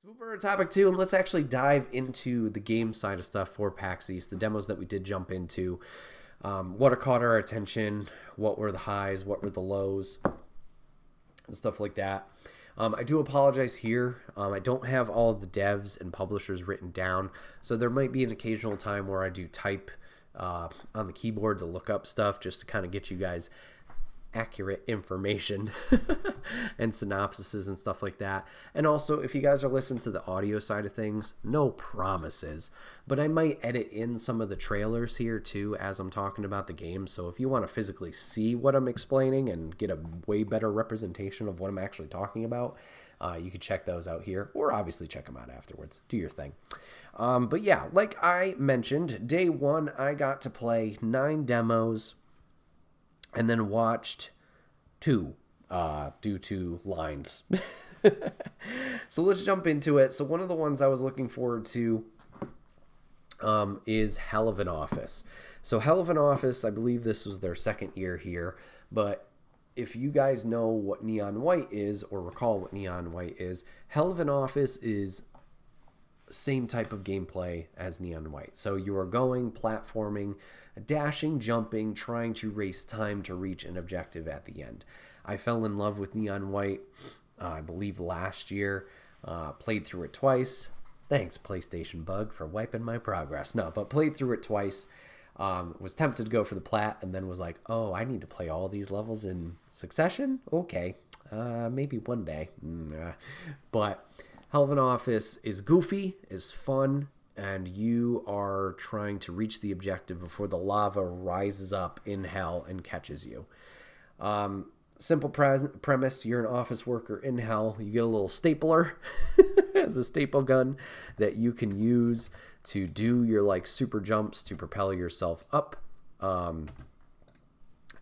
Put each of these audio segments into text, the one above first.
Let's move over to topic two, and let's actually dive into the game side of stuff for PAX East, the demos that we did jump into. What caught our attention, what were the highs, what were the lows, and stuff like that. I do apologize here. I don't have all of the devs and publishers written down, so there might be an occasional time where I do type on the keyboard to look up stuff just to kind of get you guys accurate information and synopsises and stuff like that. And also, if you guys are listening to the audio side of things, no promises, but I might edit in some of the trailers here too as I'm talking about the game. So if you want to physically see what I'm explaining and get a way better representation of what I'm actually talking about, you can check those out here, or obviously check them out afterwards. Do your thing. But yeah, like I mentioned, day one I got to play 9 demos and then watched 2 due to lines. So let's jump into it. So one of the ones I was looking forward to is Hell of an Office. So Hell of an Office, I believe this was their second year here, but if you guys know what Neon White is or recall what Neon White is, Hell of an Office is same type of gameplay as Neon White. So you are going, platforming, dashing, jumping, trying to race time to reach an objective at the end. I fell in love with Neon White, I believe last year, played through it twice. Thanks, PlayStation Bug, for wiping my progress. No, but played through it twice. Was tempted to go for the plat, and then was like, oh, I need to play all these levels in succession? Okay, maybe one day. But Hell of an Office is goofy, is fun, and you are trying to reach the objective before the lava rises up in hell and catches you. Simple premise, you're an office worker in hell. You get a little stapler as a staple gun that you can use to do your like super jumps to propel yourself up. And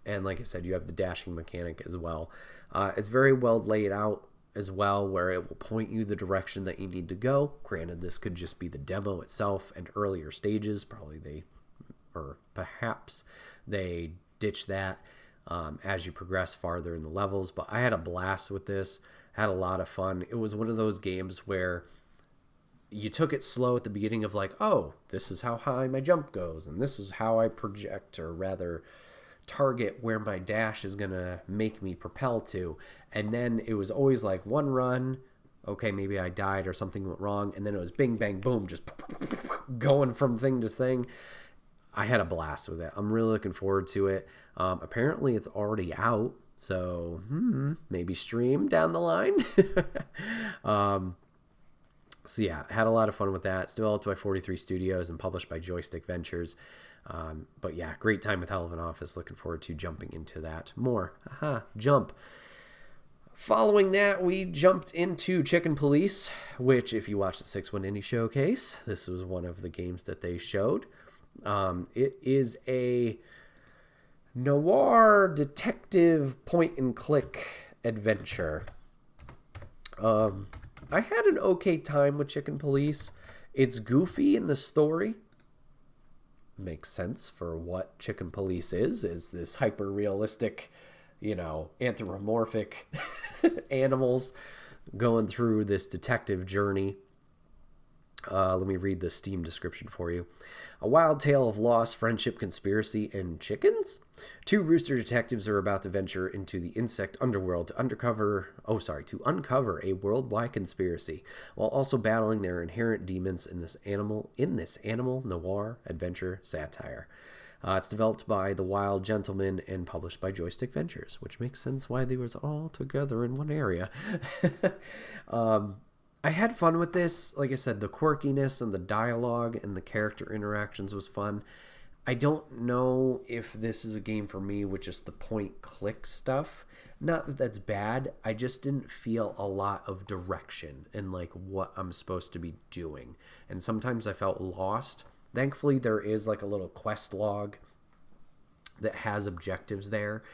like I said, you have the dashing mechanic as well. It's very well laid out as well, where it will point you the direction that you need to go. Granted, this could just be the demo itself and earlier stages. Perhaps they ditch that as you progress farther in the levels. But I had a blast with this, had a lot of fun. It was one of those games where you took it slow at the beginning of like, oh, this is how high my jump goes, and this is how I project, or rather target where my dash is going to make me propel to. And then it was always like one run, okay, maybe I died or something went wrong, and then it was bing, bang, boom, just going from thing to thing. I had a blast with it. I'm really looking forward to it. Apparently it's already out, so maybe stream down the line. So yeah, had a lot of fun with that. It's developed by 43 Studios and published by Joystick Ventures. But yeah, great time with Hell of an Office. Looking forward to jumping into that more. Jump. Following that, we jumped into Chicken Police, which if you watch the 6-1 Indie Showcase, this was one of the games that they showed. It is a noir detective point-and-click adventure. I had an okay time with Chicken Police. It's goofy in the story. Makes sense for what Chicken Police is this hyper-realistic, anthropomorphic animals going through this detective journey. Let me read the Steam description for you. A wild tale of loss, friendship, conspiracy, and chickens? 2 rooster detectives are about to venture into the insect underworld to uncover a worldwide conspiracy, while also battling their inherent demons in this animal noir adventure satire. It's developed by The Wild Gentleman and published by Joystick Ventures, which makes sense why they was all together in one area. I had fun with this. Like I said, the quirkiness and the dialogue and the character interactions was fun. I don't know if this is a game for me with just the point-click stuff. Not that that's bad. I just didn't feel a lot of direction in like what I'm supposed to be doing. And sometimes I felt lost. Thankfully, there is like a little quest log that has objectives there.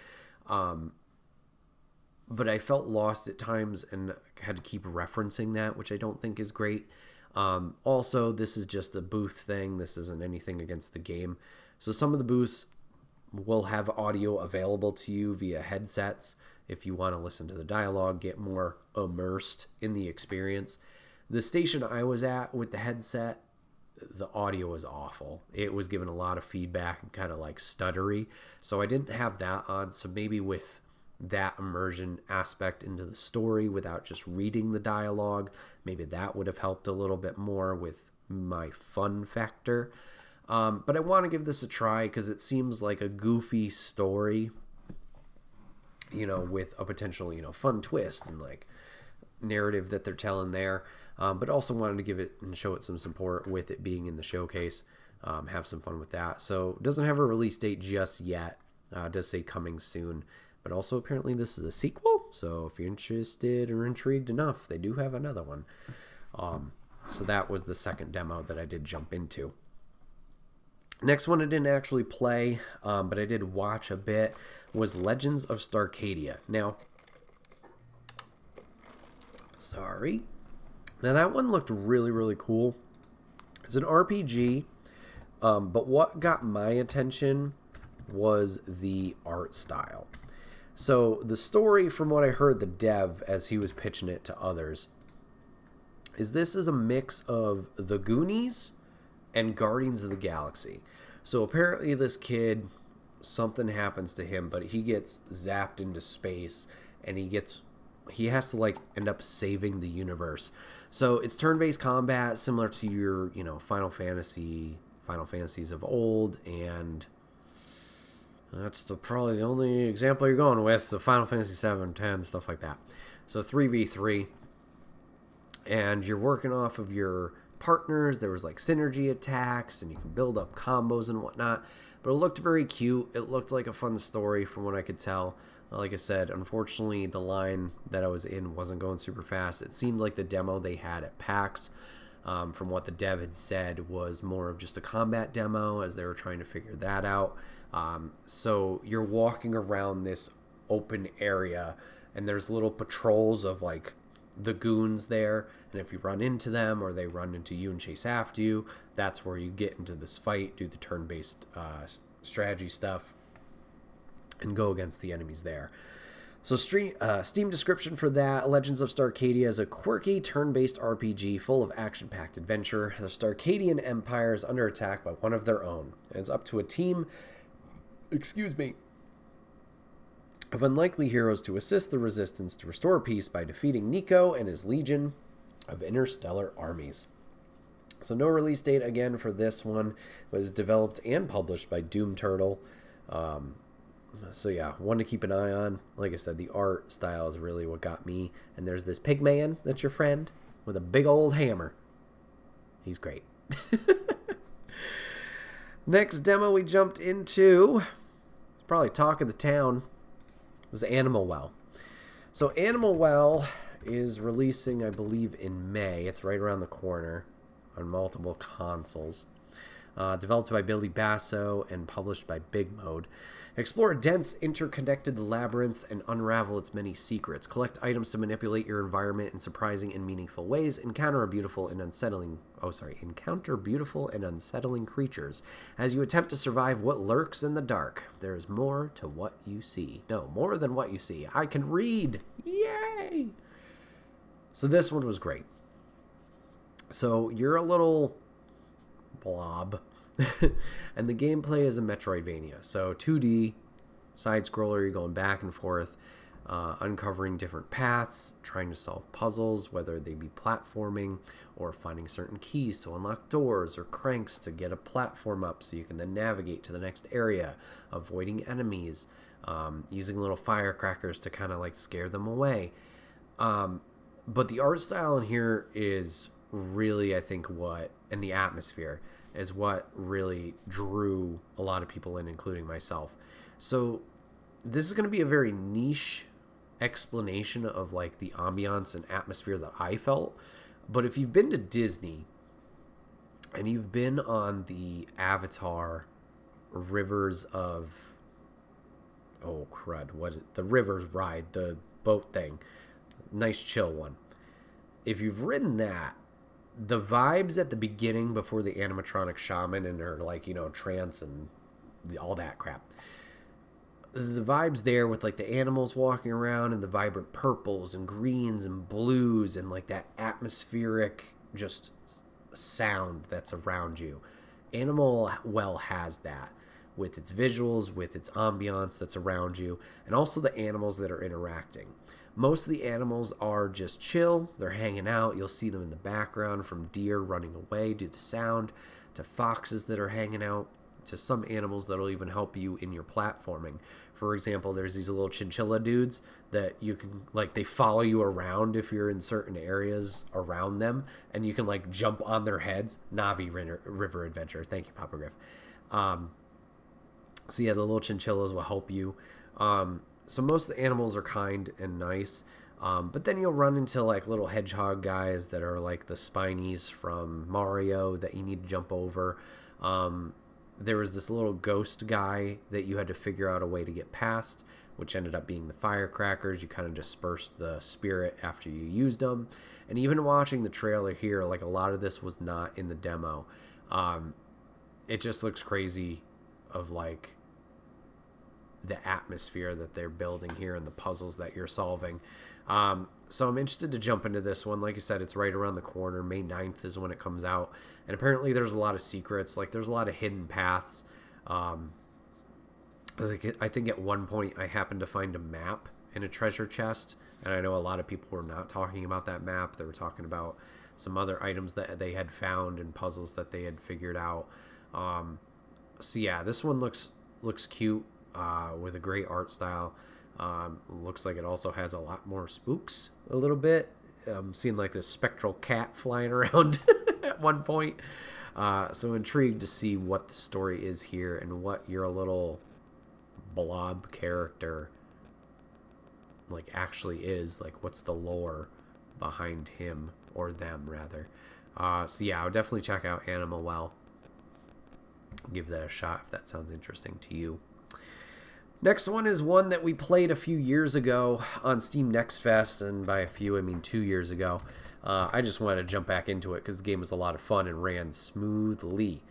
But I felt lost at times and had to keep referencing that, which I don't think is great. Also, this is just a booth thing. This isn't anything against the game. So some of the booths will have audio available to you via headsets if you want to listen to the dialogue, get more immersed in the experience. The station I was at with the headset, the audio was awful. It was giving a lot of feedback and kind of like stuttery. So I didn't have that on. So maybe with that immersion aspect into the story without just reading the dialogue, maybe that would have helped a little bit more with my fun factor. But I want to give this a try because it seems like a goofy story, with a potential, fun twist and like narrative that they're telling there. But also wanted to give it and show it some support with it being in the showcase. Have some fun with that. So it doesn't have a release date just yet. It does say coming soon. But also apparently this is a sequel. So if you're interested or intrigued enough, they do have another one. So that was the second demo that I did jump into. Next one I didn't actually play, but I did watch a bit, was Legends of Starcadia. Now, Now that one looked really, really cool. It's an RPG, but what got my attention was the art style. So the story, from what I heard the dev as he was pitching it to others, is this is a mix of The Goonies and Guardians of the Galaxy. So apparently this kid, something happens to him, but he gets zapped into space and he has to like end up saving the universe. So it's turn-based combat similar to your, Final Fantasies of old, and that's probably the only example you're going with. So Final Fantasy 7, 10, stuff like that. So 3v3. And you're working off of your partners. There was like synergy attacks, and you can build up combos and whatnot. But it looked very cute. It looked like a fun story from what I could tell. Like I said, unfortunately, the line that I was in wasn't going super fast. It seemed like the demo they had at PAX, from what the dev had said, was more of just a combat demo as they were trying to figure that out. So you're walking around this open area, and there's little patrols of like the goons there, and if you run into them or they run into you and chase after you, that's where you get into this fight, do the turn-based strategy stuff, and go against the enemies there. So Steam description for that: Legends of Starcadia is a quirky turn-based RPG full of action-packed adventure. The Starcadian Empire is under attack by one of their own, and it's up to a team of unlikely heroes to assist the resistance to restore peace by defeating Nico and his legion of interstellar armies. So no release date again for this one. It was developed and published by Doom Turtle. So yeah, one to keep an eye on. Like I said, the art style is really what got me. And there's this pig man that's your friend with a big old hammer. He's great. Next demo we jumped into, it's probably talk of the town, was Animal Well. So Animal Well is releasing, I believe, in May. It's right around the corner on multiple consoles. Developed by Billy Basso and published by Big Mode. Explore a dense, interconnected labyrinth and unravel its many secrets. Collect items to manipulate your environment in surprising and meaningful ways. Encounter beautiful and unsettling creatures as you attempt to survive what lurks in the dark. There is more to what you see. No, more than what you see. I can read. Yay! So this one was great. So you're a little blob. And the gameplay is a Metroidvania. So 2D, side-scroller, you're going back and forth, uncovering different paths, trying to solve puzzles, whether they be platforming or finding certain keys to unlock doors or cranks to get a platform up so you can then navigate to the next area, avoiding enemies, using little firecrackers to kind of like scare them away. But the art style in here is really, I think, and the atmosphere is what really drew a lot of people in, including myself. So this is going to be a very niche explanation of like the ambiance and atmosphere that I felt. But if you've been to Disney and you've been on the Avatar Rivers of, the Rivers ride, the boat thing, nice chill one. If you've ridden that, the vibes at the beginning before the animatronic shaman and her trance and all that crap, the vibes there with like the animals walking around and the vibrant purples and greens and blues and like that atmospheric just sound that's around you. Animal Well has that with its visuals, with its ambiance that's around you, and also the animals that are interacting. Most of the animals are just chill. They're hanging out. You'll see them in the background, from deer running away due to sound, to foxes that are hanging out, to some animals that'll even help you in your platforming. For example, there's these little chinchilla dudes that you can, like, they follow you around if you're in certain areas around them, and you can, like, jump on their heads. Navi River Adventure. Thank you, Papa Griff. So yeah, the little chinchillas will help you. So most of the animals are kind and nice. But then you'll run into like little hedgehog guys that are like the Spinies from Mario that you need to jump over. There was this little ghost guy that you had to figure out a way to get past, which ended up being the firecrackers. You kind of dispersed the spirit after you used them. And even watching the trailer here, like a lot of this was not in the demo. It just looks crazy of like the atmosphere that they're building here and the puzzles that you're solving. So I'm interested to jump into this one. Like I said, it's right around the corner. May 9th is when it comes out. And apparently there's a lot of secrets. Like there's a lot of hidden paths. I think at one point I happened to find a map in a treasure chest. And I know a lot of people were not talking about that map. They were talking about some other items that they had found and puzzles that they had figured out. So yeah, this one looks cute. With a great art style. Looks like it also has a lot more spooks a little bit. Seeing like this spectral cat flying around at one point. So intrigued to see what the story is here and what your little blob character like actually is. Like what's the lore behind him, or them rather. So yeah, I would definitely check out Animal Well. Give that a shot if that sounds interesting to you. Next one is one that we played a few years ago on Steam Next Fest, and by a few I mean 2 years ago. I just wanted to jump back into it because the game was a lot of fun and ran smoothly.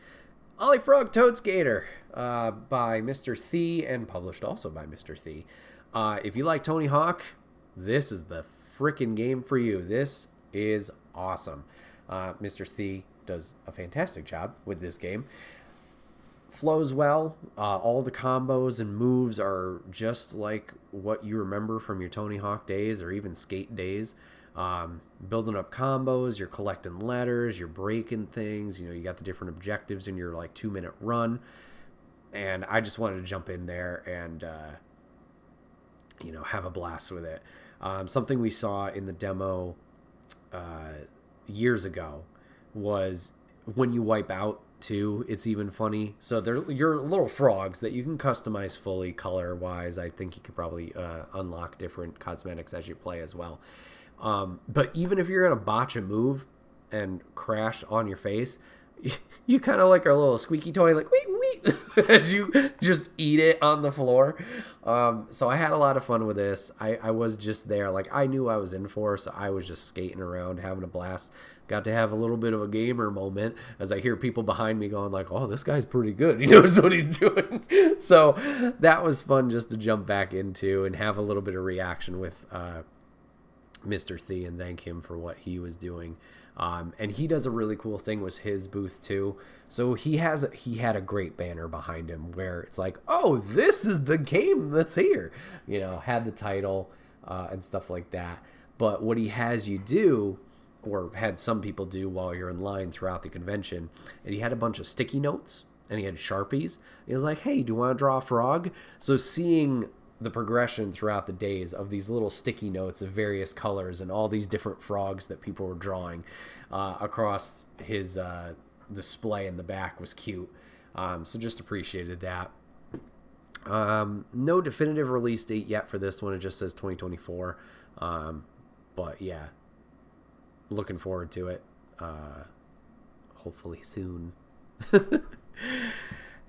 Ollie Frog Toad Skater by Mr. Thie, and published also by Mr. Thie. If you like Tony Hawk, this is the frickin' game for you. This is awesome. Mr. Thie does a fantastic job with this game. Flows well. All the combos and moves are just like what you remember from your Tony Hawk days or even skate days. Building up combos, you're collecting letters, you're breaking things. You know, you got the different objectives in your like 2-minute run. And I just wanted to jump in there and have a blast with it. Something we saw in the demo years ago was when you wipe out too, it's even funny. So you're little frogs that you can customize fully color wise. I think you could probably unlock different cosmetics as you play as well. But even if you're gonna botch a move and crash on your face, you kind of like our little squeaky toy, like wheat as you just eat it on the floor. So I had a lot of fun with this. I was just there, like I knew I was in for, so I was just skating around having a blast. Got to have a little bit of a gamer moment as I hear people behind me going like, oh, this guy's pretty good. He knows what he's doing. So that was fun just to jump back into and have a little bit of reaction with Mr. Thie and thank him for what he was doing. And he does a really cool thing with his booth too. So he had a great banner behind him where it's like, oh, this is the game that's here. Had the title and stuff like that. But what he has you do, or had some people do while you're in line throughout the convention, and he had a bunch of sticky notes and he had Sharpies. He was like, hey, do you want to draw a frog? So seeing the progression throughout the days of these little sticky notes of various colors and all these different frogs that people were drawing across his display in the back was cute. So just appreciated that. No definitive release date yet for this one. It just says 2024. But yeah, looking forward to it. Hopefully soon.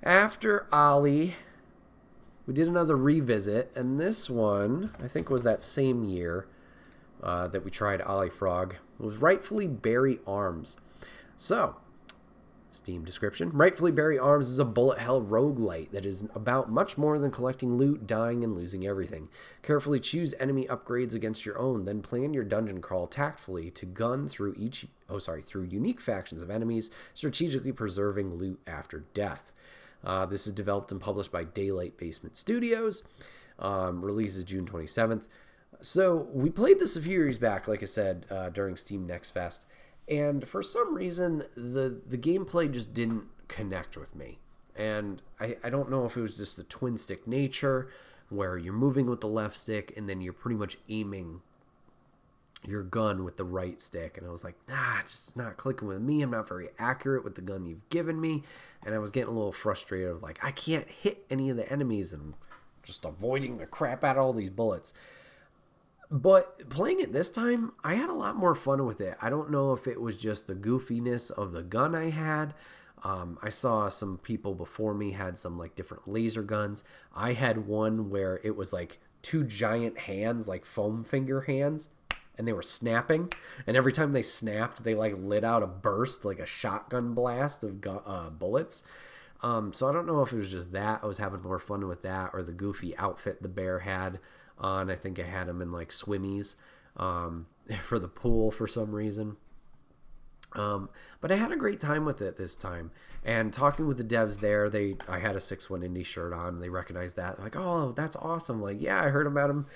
After Ollie, we did another revisit, and this one, I think, was that same year that we tried Ollie Frog. It was rightfully Barry Arms. So, Steam description. Rightfully Bury Arms is a bullet hell roguelite that is about much more than collecting loot, dying, and losing everything. Carefully choose enemy upgrades against your own, then plan your dungeon crawl tactfully to gun through through unique factions of enemies, strategically preserving loot after death. This is developed and published by Daylight Basement Studios. Releases June 27th. So we played this a few years back, like I said, during Steam Next Fest. And for some reason, the gameplay just didn't connect with me. And I don't know if it was just the twin stick nature, where you're moving with the left stick and then you're pretty much aiming your gun with the right stick. And I was like, it's just not clicking with me. I'm not very accurate with the gun you've given me. And I was getting a little frustrated of like, I can't hit any of the enemies and just avoiding the crap out of all these bullets. But playing it this time, I had a lot more fun with it. I don't know if it was just the goofiness of the gun I had. I saw some people before me had some like different laser guns. I had one where it was like two giant hands, like foam finger hands, and they were snapping. And every time they snapped, they like lit out a burst, like a shotgun blast of bullets. So I don't know if it was just that. I was having more fun with that, or the goofy outfit the bear had on. I think I had him in like swimmies for the pool for some reason. But I had a great time with it this time. And talking with the devs there, I had a 6-1 Indie shirt on, and they recognized that. Like, oh, that's awesome. Like, yeah, I heard about him,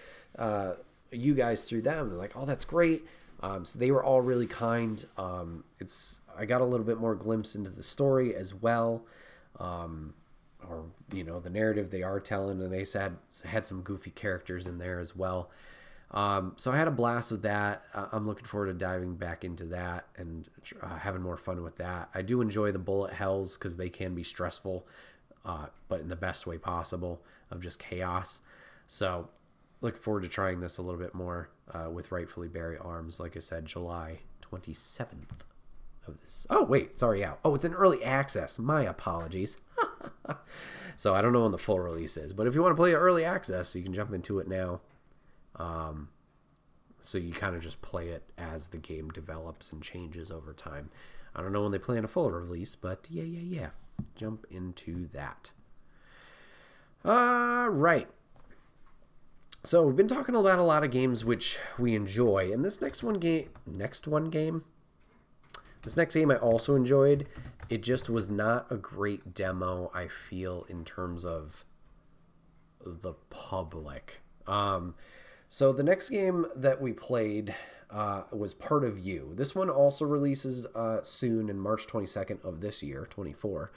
you guys through them. They're like, oh, that's great. So they were all really kind. I got a little bit more glimpse into the story as well. Or, the narrative they are telling, and they had some goofy characters in there as well. So I had a blast with that. I'm looking forward to diving back into that and having more fun with that. I do enjoy the bullet hells because they can be stressful, but in the best way possible, of just chaos. So looking forward to trying this a little bit more with Rightfully Bury Arms. Like I said, July 27th. Of this. Oh, wait, sorry, yeah. Oh, it's an early access. My apologies. So I don't know when the full release is, but if you want to play early access, you can jump into it now. So you kind of just play it as the game develops and changes over time. I don't know when they plan a full release, but yeah. Jump into that. Right. So we've been talking about a lot of games which we enjoy, and this next game I also enjoyed. It just was not a great demo, I feel, in terms of the public. So the next game that we played was Part of You. This one also releases soon in March 22nd of this year, 24.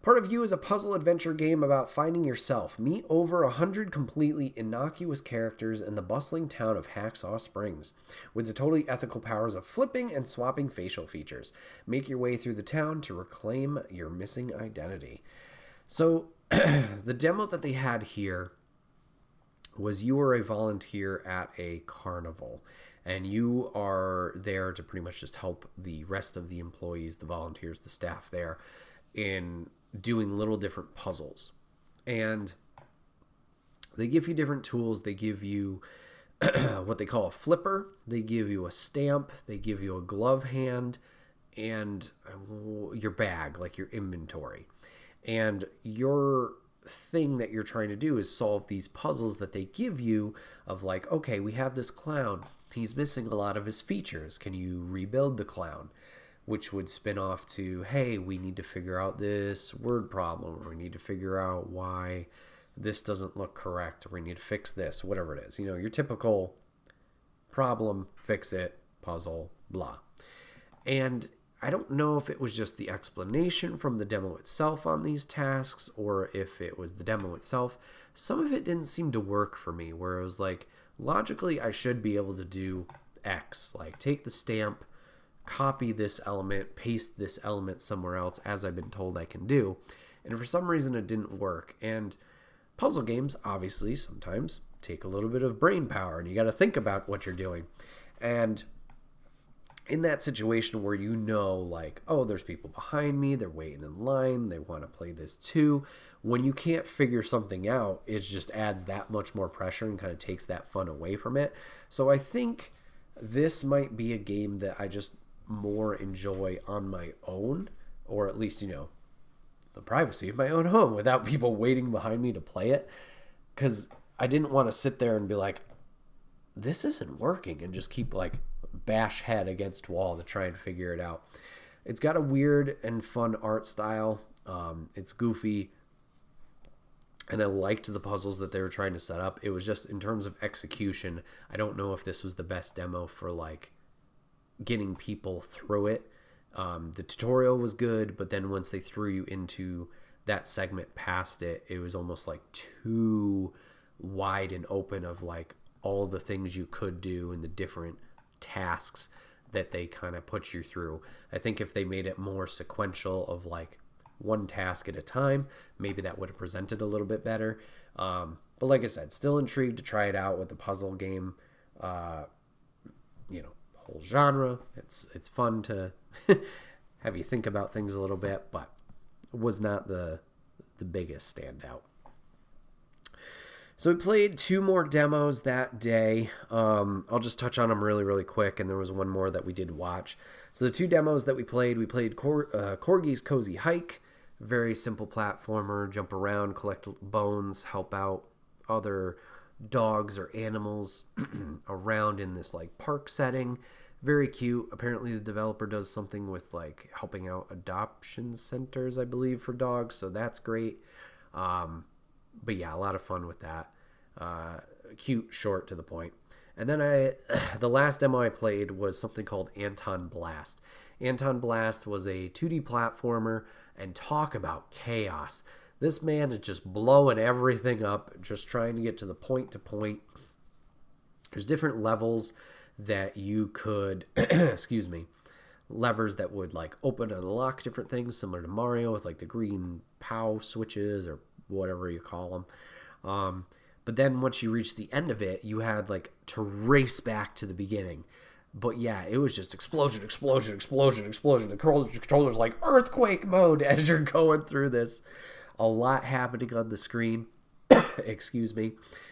Part of You is a puzzle adventure game about finding yourself. Meet over 100 completely innocuous characters in the bustling town of Hacksaw Springs, with the totally ethical powers of flipping and swapping facial features. Make your way through the town to reclaim your missing identity. So the demo that they had here was you were a volunteer at a carnival, and you are there to pretty much just help the rest of the employees, the volunteers, the staff there, in doing little different puzzles. And they give you different tools. They give you what they call a flipper. They give you a stamp. They give you a glove hand and your bag, like your inventory. And your thing that you're trying to do is solve these puzzles that they give you of like, okay, we have this clown. He's missing a lot of his features. Can you rebuild the clown? Which would spin off to, hey, we need to figure out this word problem, or we need to figure out why this doesn't look correct, or we need to fix this, whatever it is. Your typical problem, fix it, puzzle, blah. And I don't know if it was just the explanation from the demo itself on these tasks, or if it was the demo itself. Some of it didn't seem to work for me, where it was like, logically, I should be able to do X, like take the stamp, copy this element, paste this element somewhere else, as I've been told I can do. And for some reason it didn't work. And puzzle games, obviously, sometimes take a little bit of brain power, and you got to think about what you're doing. And in that situation where like, oh, there's people behind me, they're waiting in line, they want to play this too. When you can't figure something out, it just adds that much more pressure and kind of takes that fun away from it. So I think this might be a game that I just more enjoy on my own or at least, the privacy of my own home without people waiting behind me to play it. Because I didn't want to sit there and be like, this isn't working, and just keep like bash head against wall to try and figure it out. It's got a weird and fun art style. It's goofy, and I liked the puzzles that they were trying to set up. It was just in terms of execution, I don't know if this was the best demo for like getting people through it. The tutorial was good, but then once they threw you into that segment past it, it was almost like too wide and open of like all the things you could do and the different tasks that they kind of put you through. I think if they made it more sequential of like one task at a time, maybe that would have presented a little bit better. But like I said, still intrigued to try it out with the puzzle game, whole genre. It's fun to have you think about things a little bit, but was not the biggest standout. So we played 2 more demos that day. I'll just touch on them really, really quick, and there was one more that we did watch. So the 2 demos that we played Corgi's Cozy Hike, very simple platformer, jump around, collect bones, help out other dogs or animals around in this like park setting. Very cute. Apparently the developer does something with like helping out adoption centers, I believe, for dogs, so that's great. But yeah, a lot of fun with that. Cute, short, to the point. And then the last demo I played was something called Anton Blast. Anton Blast was a 2D platformer, and talk about chaos. This man is just blowing everything up, just trying to get to the point to point. There's different levels that you could, excuse me, levers that would like open and unlock different things, similar to Mario with like the green POW switches or whatever you call them. But then once you reach the end of it, you had like to race back to the beginning. But yeah, it was just explosion. The controller's like earthquake mode as you're going through this. A lot happening on the screen, excuse me,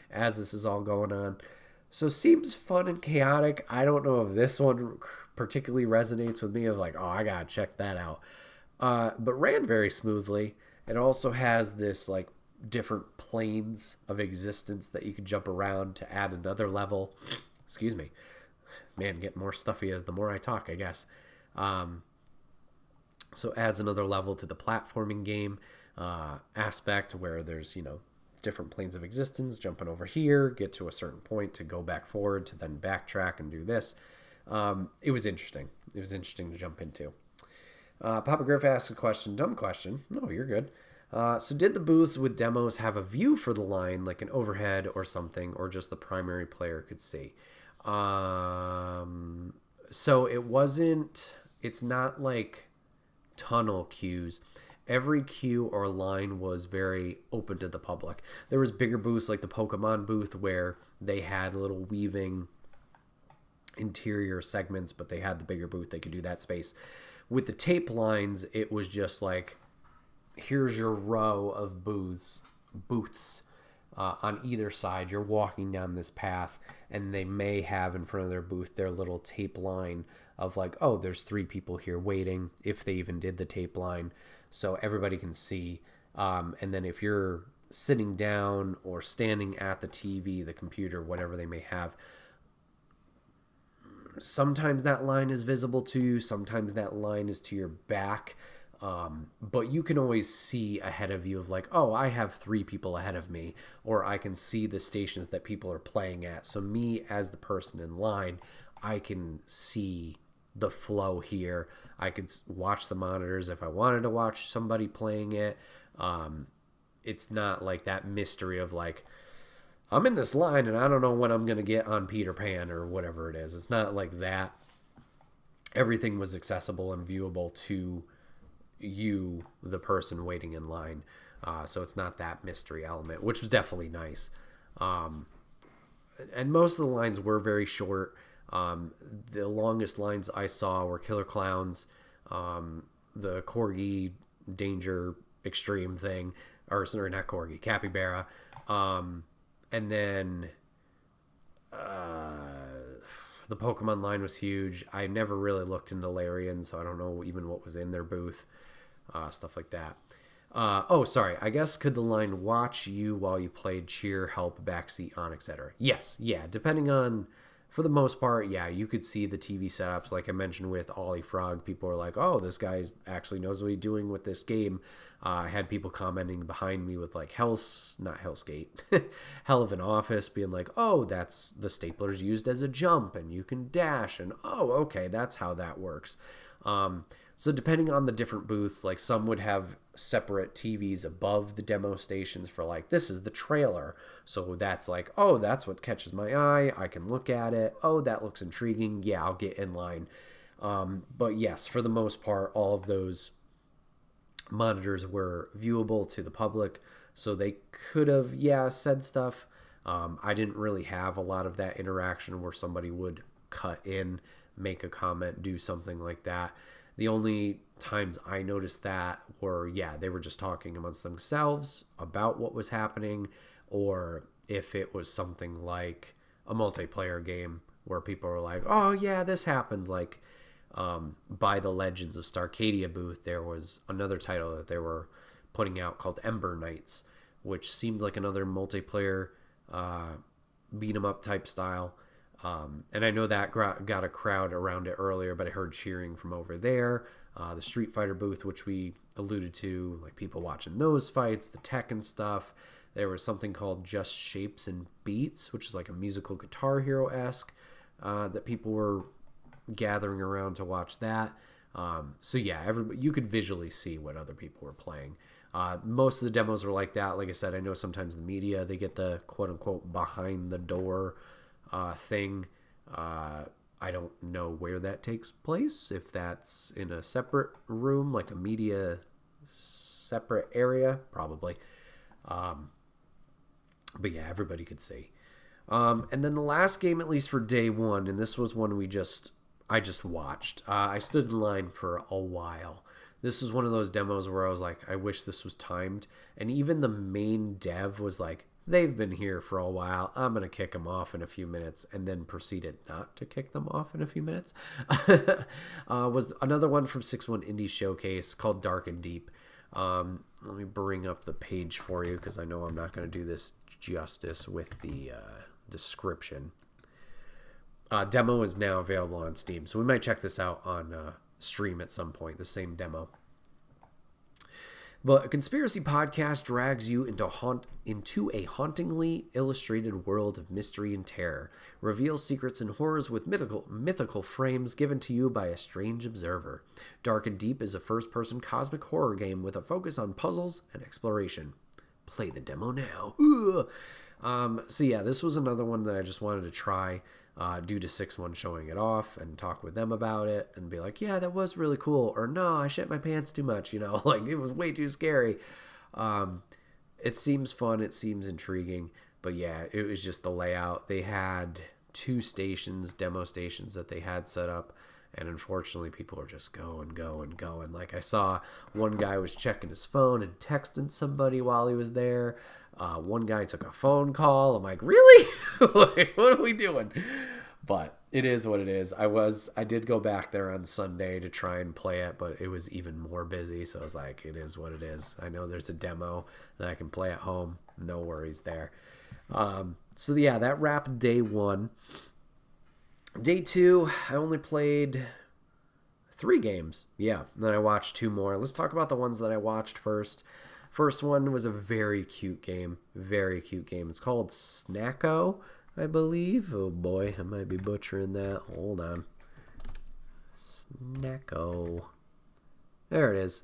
as this is all going on. So seems fun and chaotic. I don't know if this one particularly resonates with me of like, oh, I gotta check that out. But ran very smoothly. It also has this like different planes of existence that you can jump around to add another level. Excuse me. Man, getting more stuffy as the more I talk, I guess. So adds another level to the platforming game aspect where there's, different planes of existence, jumping over here, get to a certain point to go back forward to then backtrack and do this. It was interesting. It was interesting to jump into. Papa Griff asked a question. Dumb question. No, you're good. So did the booths with demos have a view for the line, like an overhead or something, or just the primary player could see? So it's not like tunnel queues. Every queue or line was very open to the public. There was bigger booths like the Pokemon booth where they had little weaving interior segments, but they had the bigger booth. They could do that space. With the tape lines, it was just like, here's your row of booths on either side. You're walking down this path, and they may have in front of their booth their little tape line of like, oh, there's 3 people here waiting, if they even did the tape line, so everybody can see. And then if you're sitting down or standing at the TV, the computer, whatever they may have, sometimes that line is visible to you, sometimes that line is to your back. But you can always see ahead of you of like, oh, I have 3 people ahead of me, or I can see the stations that people are playing at. So me as the person in line, I can see the flow here. I could watch the monitors if I wanted to watch somebody playing it. It's not like that mystery of like, I'm in this line and I don't know when I'm going to get on Peter Pan or whatever it is. It's not like that. Everything was accessible and viewable to you, the person waiting in line. So it's not that mystery element, which was definitely nice. And most of the lines were very short. The longest lines I saw were Killer Clowns, the Corgi Danger Extreme thing, or sorry, not Corgi, Capybara, and then the Pokemon line was huge. I never really looked into Larian, so I don't know even what was in their booth. stuff like that. Oh, sorry. I guess could the line watch you while you played, cheer, help, backseat on, etc.? Yes, yeah. Depending on, for the most part, yeah, you could see the TV setups. Like I mentioned with Ollie Frog, people are like, "Oh, this guy actually knows what he's doing with this game." I had people commenting behind me with like not Hellskate, Hell of an Office, being like, "Oh, that's the stapler's used as a jump, and you can dash." And oh, okay, that's how that works. So depending on the different booths, like some would have separate TVs above the demo stations for like, this is the trailer. So that's like, oh, that's what catches my eye. I can look at it. Oh, that looks intriguing. Yeah, I'll get in line. But yes, for the most part, all of those monitors were viewable to the public. So they could have, yeah, said stuff. I didn't really have a lot of that interaction where somebody would cut in, make a comment, do something like that. The only times I noticed that were, yeah, they were just talking amongst themselves about what was happening, or if it was something like a multiplayer game where people were like, oh, yeah, this happened. Like by the Legends of Starcadia booth, there was another title that they were putting out called Ember Knights, which seemed like another multiplayer beat 'em up type style. And I know that got a crowd around it earlier, but I heard cheering from over there. The Street Fighter booth, which we alluded to, like people watching those fights, the Tekken stuff. There was something called Just Shapes and Beats, which is like a musical Guitar Hero-esque, that people were gathering around to watch that. So yeah, you could visually see what other people were playing. Most of the demos were like that. Like I said, I know sometimes the media, they get the quote-unquote behind the door thing. I don't know where that takes place, if that's in a separate room, like a media separate area, probably. But yeah, everybody could see. And then the last game, at least for day one, and this was one I just watched. I stood in line for a while. This was one of those demos where I was like, I wish this was timed. And even the main dev was like, they've been here for a while. I'm going to kick them off in a few minutes, and then proceeded not to kick them off in a few minutes. Was another one from 6-1 Indie Showcase called Dark and Deep. Let me bring up the page for you because I know I'm not going to do this justice with the description. Demo is now available on Steam, so we might check this out on stream at some point, the same demo. But a conspiracy podcast drags you into a hauntingly illustrated world of mystery and terror, reveals secrets and horrors with mythical frames given to you by a strange observer. Dark and Deep is a first-person cosmic horror game with a focus on puzzles and exploration. Play the demo now. So yeah, this was another one that I just wanted to try. Due to 6-1 showing it off, and talk with them about it and be like, yeah, that was really cool, or no, I shit my pants too much, like it was way too scary. It seems fun, it seems intriguing, but yeah, it was just the layout. They had 2 demo stations that they had set up, and unfortunately people were just going. Like I saw one guy was checking his phone and texting somebody while he was there. One guy took a phone call. I'm like, really? Like, what are we doing? But it is what it is. I did go back there on Sunday to try and play it, but it was even more busy. So I was like, it is what it is. I know there's a demo that I can play at home. No worries there. So yeah, that wrapped day 1. Day 2, I only played 3 games. Yeah. And then I watched 2 more. Let's talk about the ones that I watched first. First one was a very cute game. Very cute game. It's called Snacko, I believe. Oh boy, I might be butchering that. Hold on. Snacko. There it is.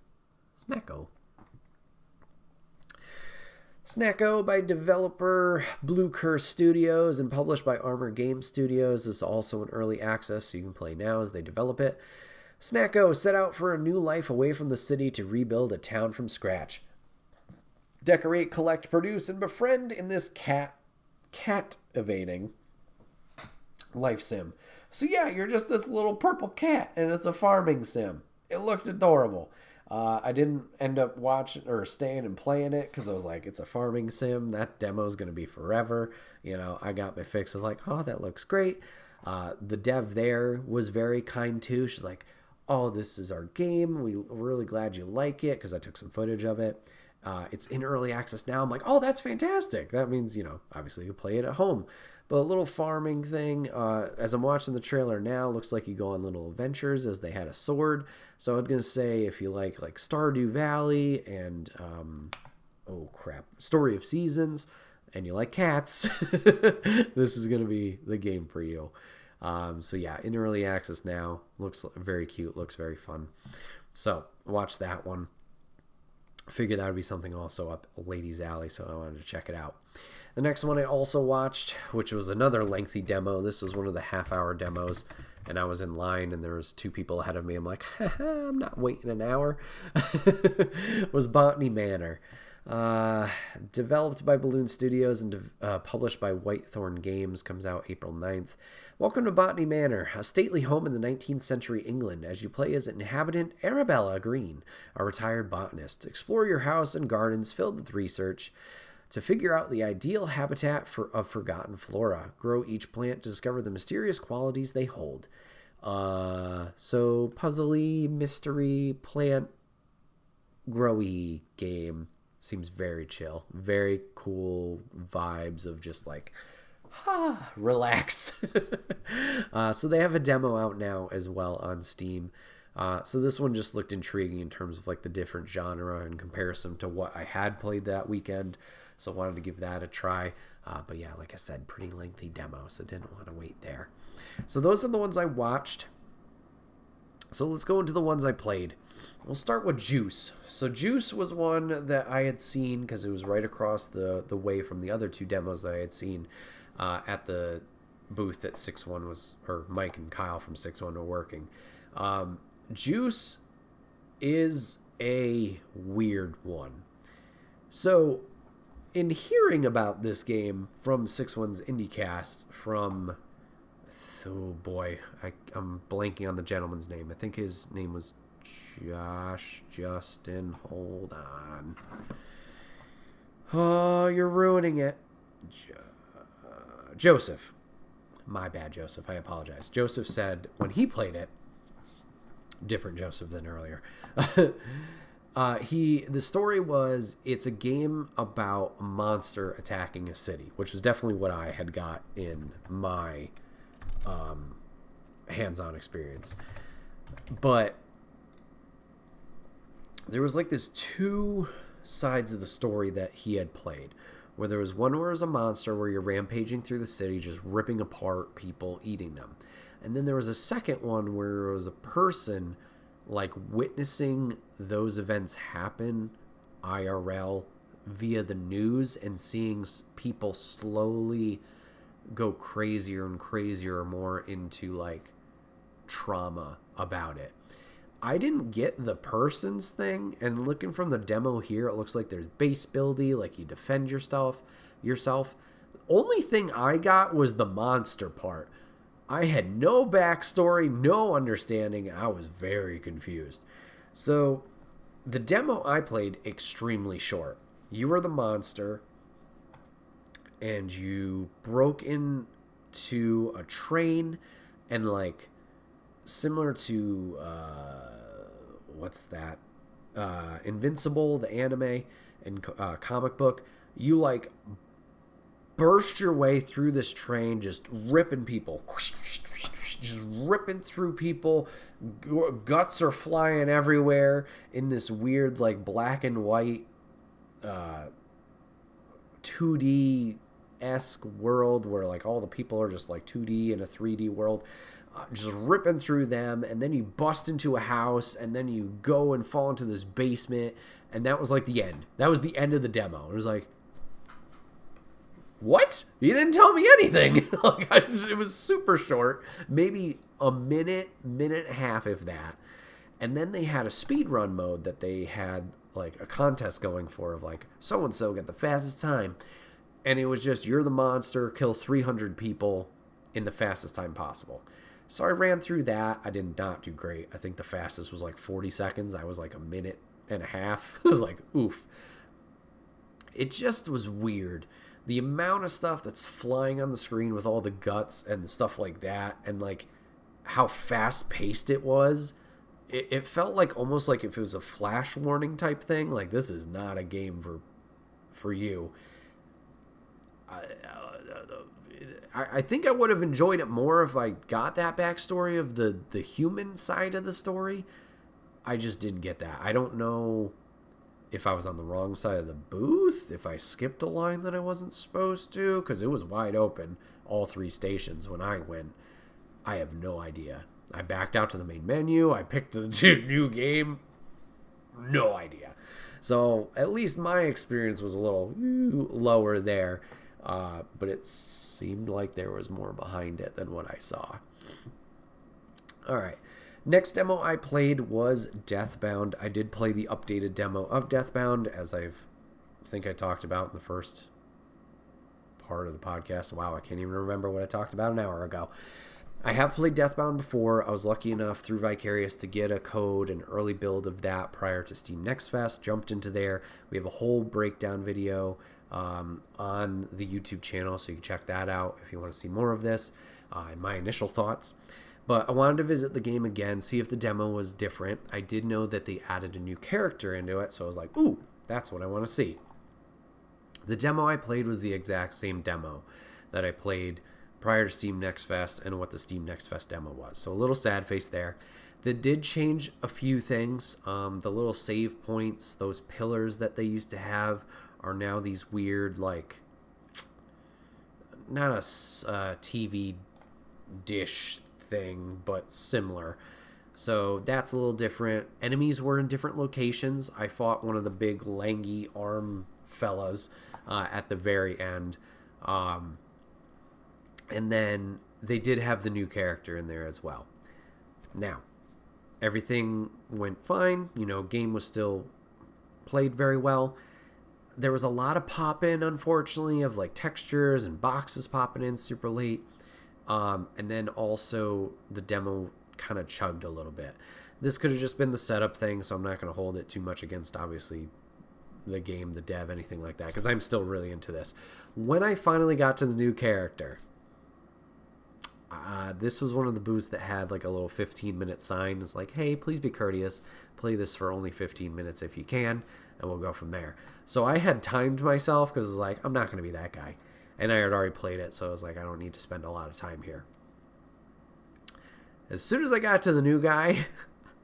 Snacko. Snacko by developer Blue Curse Studios and published by Armor Game Studios. This is also in early access, so you can play now as they develop it. Snacko set out for a new life away from the city to rebuild a town from scratch. Decorate, collect, produce, and befriend in this cat evading life sim. So yeah, you're just this little purple cat, and it's a farming sim. It looked adorable. I didn't end up watching or staying and playing it because I was like, it's a farming sim. That demo's going to be forever. I got my fix of like, oh, that looks great. The dev there was very kind too. She's like, oh, this is our game. We're really glad you like it, because I took some footage of it. It's in early access now. I'm like, oh, that's fantastic. That means, obviously you play it at home. But a little farming thing, as I'm watching the trailer now, looks like you go on little adventures as they had a sword. So I'm going to say if you like Stardew Valley and, Story of Seasons, and you like cats, this is going to be the game for you. So yeah, in early access now. Looks very cute. Looks very fun. So watch that one. Figured that would be something also up Ladies Alley, so I wanted to check it out. The next one I also watched, which was another lengthy demo. This was one of the half-hour demos, and I was in line, and there was 2 people ahead of me. I'm like, I'm not waiting an hour. Was Botany Manor. Developed by Balloon Studios and published by Whitethorn Games. Comes out April 9th. Welcome to Botany Manor, a stately home in the 19th century England, as you play as inhabitant Arabella Green, a retired botanist. Explore your house and gardens filled with research to figure out the ideal habitat of forgotten flora. Grow each plant to discover the mysterious qualities they hold. So puzzly, mystery, plant, growy game. Seems very chill. Very cool vibes of just like, relax. So they have a demo out now as well on Steam. So this one just looked intriguing in terms of like the different genre in comparison to what I had played that weekend. So I wanted to give that a try. But yeah, like I said, pretty lengthy demo, so didn't want to wait there. So those are the ones I watched. So let's go into the ones I played. We'll start with Juice. So Juice was one that I had seen because it was right across the way from the other 2 demos that I had seen at the booth that 6-1 was, or Mike and Kyle from 6-1 were working. Juice is a weird one. So in hearing about this game from 6-1's IndieCast from, oh boy, I'm blanking on the gentleman's name. I think his name was Justin, hold on. Oh, you're ruining it. Joseph. My bad, Joseph. I apologize. Joseph said when he played it, different Joseph than earlier. The story was, it's a game about a monster attacking a city, which was definitely what I had got in my hands-on experience. But there was like this 2 sides of the story that he had played, where there was one where it was a monster where you're rampaging through the city, just ripping apart people, eating them. And then there was a second one where it was a person like witnessing those events happen IRL via the news and seeing people slowly go crazier and crazier, more into like trauma about it. I didn't get the person's thing, and looking from the demo here, it looks like there's base building, like you defend yourself. The only thing I got was the monster part. I had no backstory, no understanding, and I was very confused. So the demo I played, extremely short. You were the monster, and you broke into a train, and like similar to what's that? Invincible, the anime and comic book. You like burst your way through this train, just ripping people, just ripping through people. Guts are flying everywhere in this weird like black and white 2D-esque world where like all the people are just like 2D in a 3D world. Just ripping through them, and then you bust into a house, and then you go and fall into this basement, and that was like the end. That was the end of the demo. It was like, what? You didn't tell me anything. It was super short, maybe a minute and a half, if that. And then they had a speed run mode that they had like a contest going for, of like so and so get the fastest time, and it was just, you're the monster, kill 300 people in the fastest time possible. So I ran through that. I did not do great. I think the fastest was like 40 seconds. I was like a minute and a half. It was like, oof. It just was weird. The amount of stuff that's flying on the screen with all the guts and stuff like that, and like how fast paced it was it felt like almost like if it was a flash warning type thing. Like, this is not a game for you. I think I would have enjoyed it more if I got that backstory of the human side of the story. I just didn't get that. I don't know if I was on the wrong side of the booth, if I skipped a line that I wasn't supposed to, because it was wide open, all 3 stations when I went. I have no idea. I backed out to the main menu. I picked the new game. No idea. So at least my experience was a little lower there. But it seemed like there was more behind it than what I saw. All right. Next demo I played was Deathbound. I did play the updated demo of Deathbound, as I think I talked about in the first part of the podcast. Wow, I can't even remember what I talked about an hour ago. I have played Deathbound before. I was lucky enough through Vicarious to get a code, an early build of that prior to Steam Next Fest. Jumped into there. We have a whole breakdown video on the YouTube channel, so you can check that out if you want to see more of this and my initial thoughts. But I wanted to visit the game again, see if the demo was different. I did know that they added a new character into it, so I was like, ooh, that's what I want to see. The demo I played was the exact same demo that I played prior to Steam Next Fest and what the Steam Next Fest demo was. So a little sad face there. They did change a few things. The little save points, those pillars that they used to have, are now these weird, like, not a TV dish thing, but similar. So that's a little different. Enemies were in different locations. I fought one of the big langy arm fellas at the very end. And then they did have the new character in there as well. Now, everything went fine. Game was still played very well. There was a lot of pop-in, unfortunately, of like textures and boxes popping in super late. And then also the demo kind of chugged a little bit. This could have just been the setup thing, so I'm not going to hold it too much against, obviously, the game, the dev, anything like that, because I'm still really into this. When I finally got to the new character, this was one of the booths that had like a little 15-minute sign. It's like, hey, please be courteous. Play this for only 15 minutes if you can, and we'll go from there. So I had timed myself because I was like, I'm not going to be that guy. And I had already played it, so I was like, I don't need to spend a lot of time here. As soon as I got to the new guy,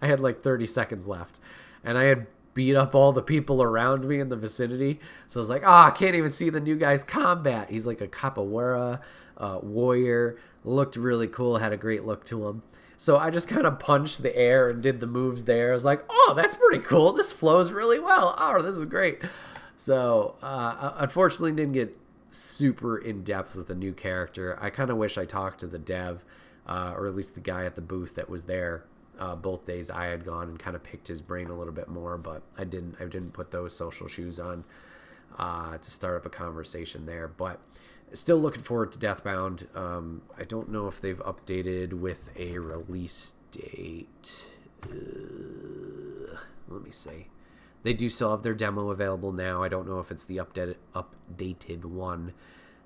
I had like 30 seconds left. And I had beat up all the people around me in the vicinity. So I was like, I can't even see the new guy's combat. He's like a capoeira warrior. Looked really cool, had a great look to him. So I just kind of punched the air and did the moves there. I was like, that's pretty cool. This flows really well. This is great. So unfortunately didn't get super in-depth with the new character. I kind of wish I talked to the dev, or at least the guy at the booth that was there both days I had gone, and kind of picked his brain a little bit more, but I didn't put those social shoes on to start up a conversation there. But still looking forward to Deathbound. I don't know if they've updated with a release date. Let me see. They do still have their demo available now. I don't know if it's the updated one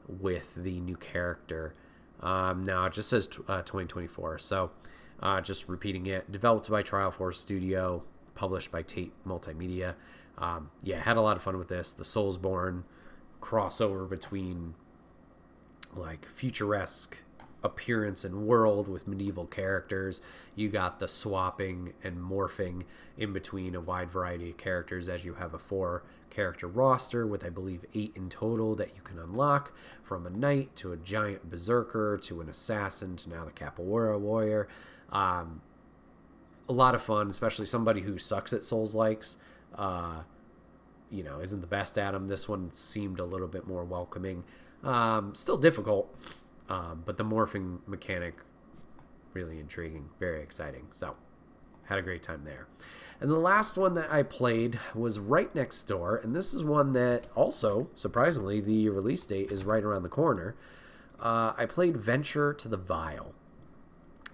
with the new character. No, it just says 2024. So just repeating it. Developed by Trial Force Studio. Published by Tate Multimedia. Had a lot of fun with this. The Soulsborne crossover between like futuresque appearance and world with medieval characters. You got the swapping and morphing in between a wide variety of characters, as you have a 4-character roster with, I believe, 8 in total that you can unlock, from a knight to a giant berserker to an assassin to now the capoeira warrior. A lot of fun, especially somebody who sucks at Souls-likes, isn't the best at them. This one seemed a little bit more welcoming. Still difficult, but the morphing mechanic, really intriguing, very exciting. So, had a great time there. And the last one that I played was right next door, and this is one that also, surprisingly, the release date is right around the corner. I played Venture to the Vile.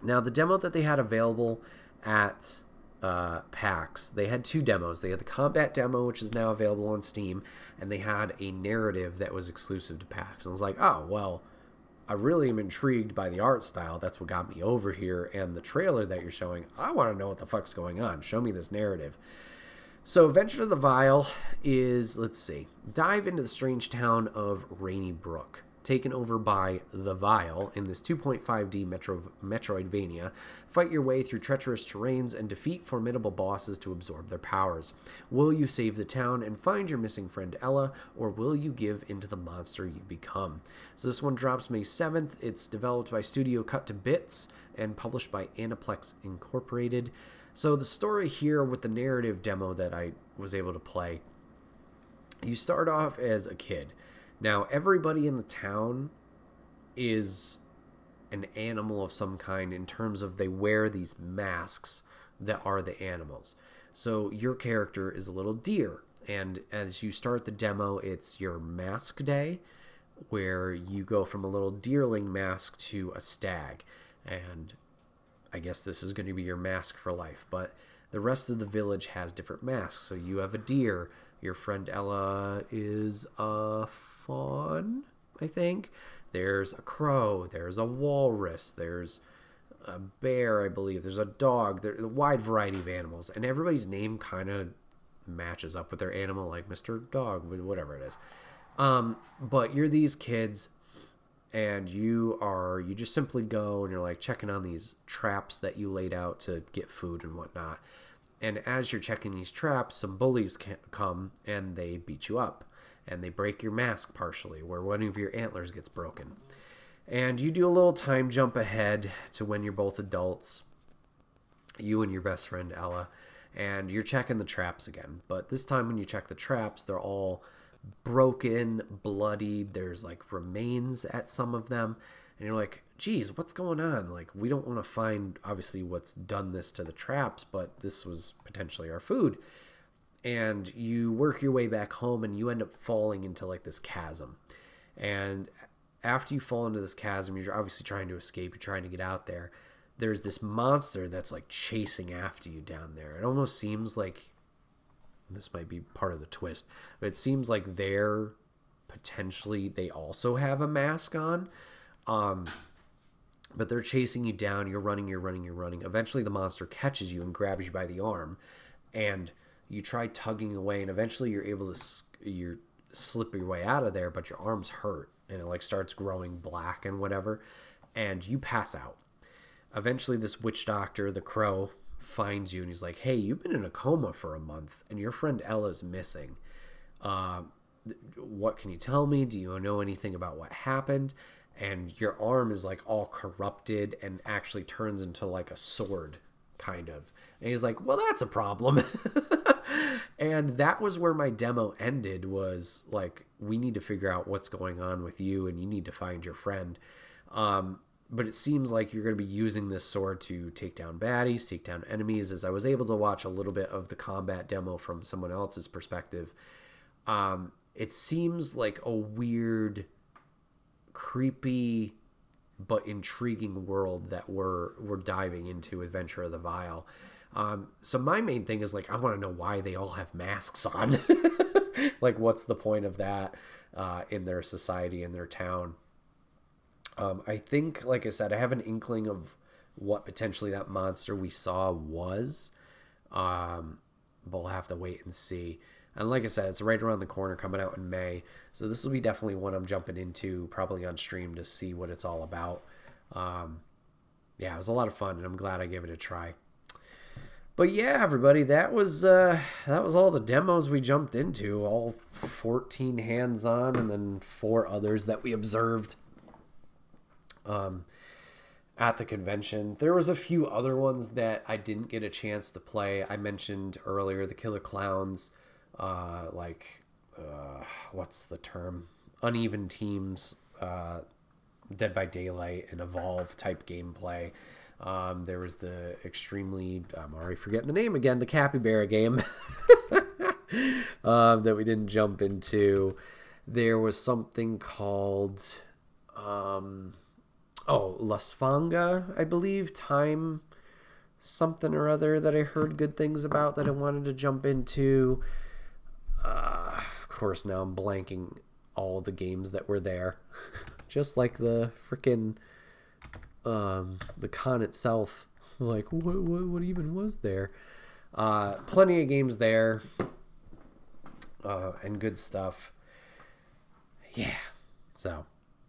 Now, the demo that they had available at PAX, they had 2 demos. They had the combat demo, which is now available on Steam, and they had a narrative that was exclusive to PAX. And I was like, I really am intrigued by the art style. That's what got me over here. And the trailer that you're showing, I want to know what the fuck's going on. Show me this narrative. So Adventure of the Vile is, let's see, dive into the strange town of Rainy Brook, taken over by the Vile in this 2.5D Metroidvania. Fight your way through treacherous terrains and defeat formidable bosses to absorb their powers. Will you save the town and find your missing friend Ella, or will you give into the monster you become? So this one drops May 7th. It's developed by Studio Cut to Bits and published by Aniplex Incorporated. So the story here with the narrative demo that I was able to play, you start off as a kid. Now, everybody in the town is an animal of some kind in terms of they wear these masks that are the animals. So your character is a little deer, and as you start the demo, it's your mask day, where you go from a little deerling mask to a stag, and I guess this is going to be your mask for life, but the rest of the village has different masks. So you have a deer. Your friend Ella is a fawn, I think. There's a crow. There's a walrus. There's a bear, I believe. There's a dog. There's a wide variety of animals. And everybody's name kind of matches up with their animal, like Mr. Dog, whatever it is. But you're these kids, and you just simply go and you're like checking on these traps that you laid out to get food and whatnot. And as you're checking these traps, some bullies come and they beat you up, and they break your mask partially, where one of your antlers gets broken. And you do a little time jump ahead to when you're both adults, you and your best friend Ella, and you're checking the traps again. But this time when you check the traps, they're all broken, bloodied. There's like remains at some of them, and you're like, geez, what's going on? Like, we don't want to find obviously what's done this to the traps, but this was potentially our food. And you work your way back home, and you end up falling into like this chasm. And after you fall into this chasm, you're obviously trying to escape, you're trying to get out there. There's this monster that's like chasing after you down there. It almost seems like, this might be part of the twist, but it seems like they also have a mask on. But they're chasing you down. You're running. Eventually the monster catches you and grabs you by the arm, and you try tugging away, and eventually you're able to slip your way out of there, but your arm's hurt, and it like starts growing black and whatever, and you pass out. Eventually this witch doctor, the crow, finds you, and he's like, hey, you've been in a coma for a month, and your friend Ella's missing. What can you tell me? Do you know anything about what happened? And your arm is like all corrupted and actually turns into like a sword, kind of. And he's like, well, that's a problem. And that was where my demo ended, was like, we need to figure out what's going on with you, and you need to find your friend. But it seems like you're going to be using this sword to take down baddies, take down enemies. As I was able to watch a little bit of the combat demo from someone else's perspective, it seems like a weird, creepy, but intriguing world that we're diving into, Adventure of the Vile. So my main thing is like, I want to know why they all have masks on. Like, what's the point of that in their society, in their town? I think, like I said, I have an inkling of what potentially that monster we saw was. But we'll have to wait and see. And like I said, it's right around the corner, coming out in May. So this will be definitely one I'm jumping into, probably on stream, to see what it's all about. Yeah, it was a lot of fun, and I'm glad I gave it a try. But yeah, everybody, that was all the demos we jumped into. All 14 hands-on, and then 4 others that we observed at the convention. There was a few other ones that I didn't get a chance to play. I mentioned earlier the Killer Clowns, what's the term? Uneven Teams, Dead by Daylight, and Evolve type gameplay. There was the extremely, I'm already forgetting the name again, the Capybara game that we didn't jump into. There was something called Lasfanga, I believe, time something or other, that I heard good things about, that I wanted to jump into. Of course, now I'm blanking all the games that were there. just like the freaking the con itself. Like, what even was there? Plenty of games there, and good stuff. Yeah. So,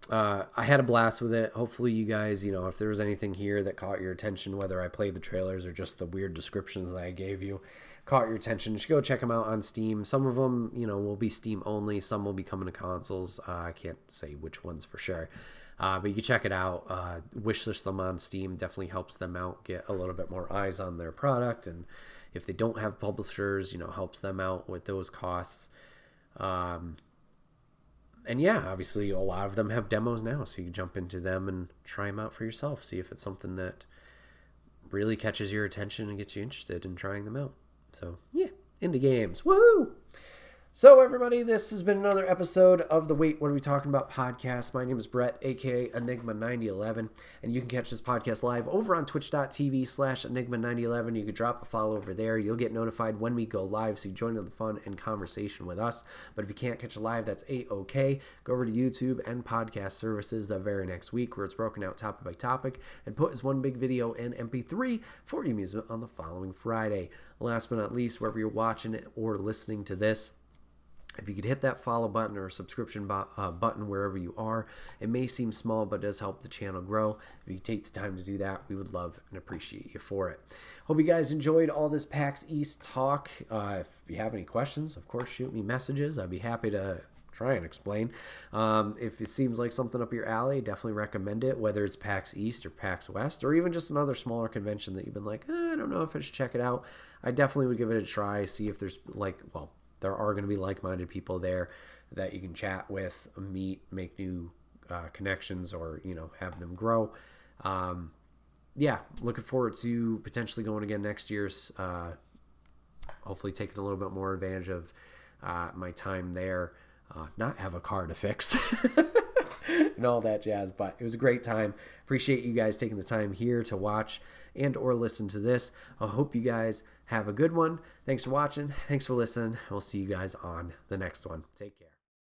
I had a blast with it. Hopefully you guys, if there was anything here that caught your attention, whether I played the trailers or just the weird descriptions that I gave you, caught your attention, just go check them out on Steam. Some of them, will be Steam only. Some will be coming to consoles. I can't say which ones for sure. But you can check it out. Wishlist them on Steam. Definitely helps them out, get a little bit more eyes on their product. And if they don't have publishers, helps them out with those costs. And yeah, obviously a lot of them have demos now, so you can jump into them and try them out for yourself. See if it's something that really catches your attention and gets you interested in trying them out. So yeah, indie games. Woohoo! So everybody, this has been another episode of the Wait, What Are We Talking About podcast. My name is Bret, aka Enigma9011, and you can catch this podcast live over on twitch.tv/Enigma9011. You can drop a follow over there. You'll get notified when we go live, so you join in the fun and conversation with us. But if you can't catch it live, that's A-OK. Go over to YouTube and podcast services the very next week, where it's broken out topic by topic and put as one big video in MP3 for your amusement on the following Friday. Last but not least, wherever you're watching it or listening to this, if you could hit that follow button or subscription button wherever you are, it may seem small, but it does help the channel grow. If you take the time to do that, we would love and appreciate you for it. Hope you guys enjoyed all this PAX East talk. If you have any questions, of course, shoot me messages. I'd be happy to try and explain. If it seems like something up your alley, definitely recommend it, whether it's PAX East or PAX West, or even just another smaller convention that you've been like, I don't know if I should check it out. I definitely would give it a try, see if there's there are going to be like-minded people there that you can chat with, meet, make new connections, or have them grow. Yeah, looking forward to potentially going again next year's. Hopefully taking a little bit more advantage of my time there. Not have a car to fix and all that jazz, but it was a great time. Appreciate you guys taking the time here to watch and or listen to this. I hope you guys have a good one. Thanks for watching. Thanks for listening. We'll see you guys on the next one. Take care.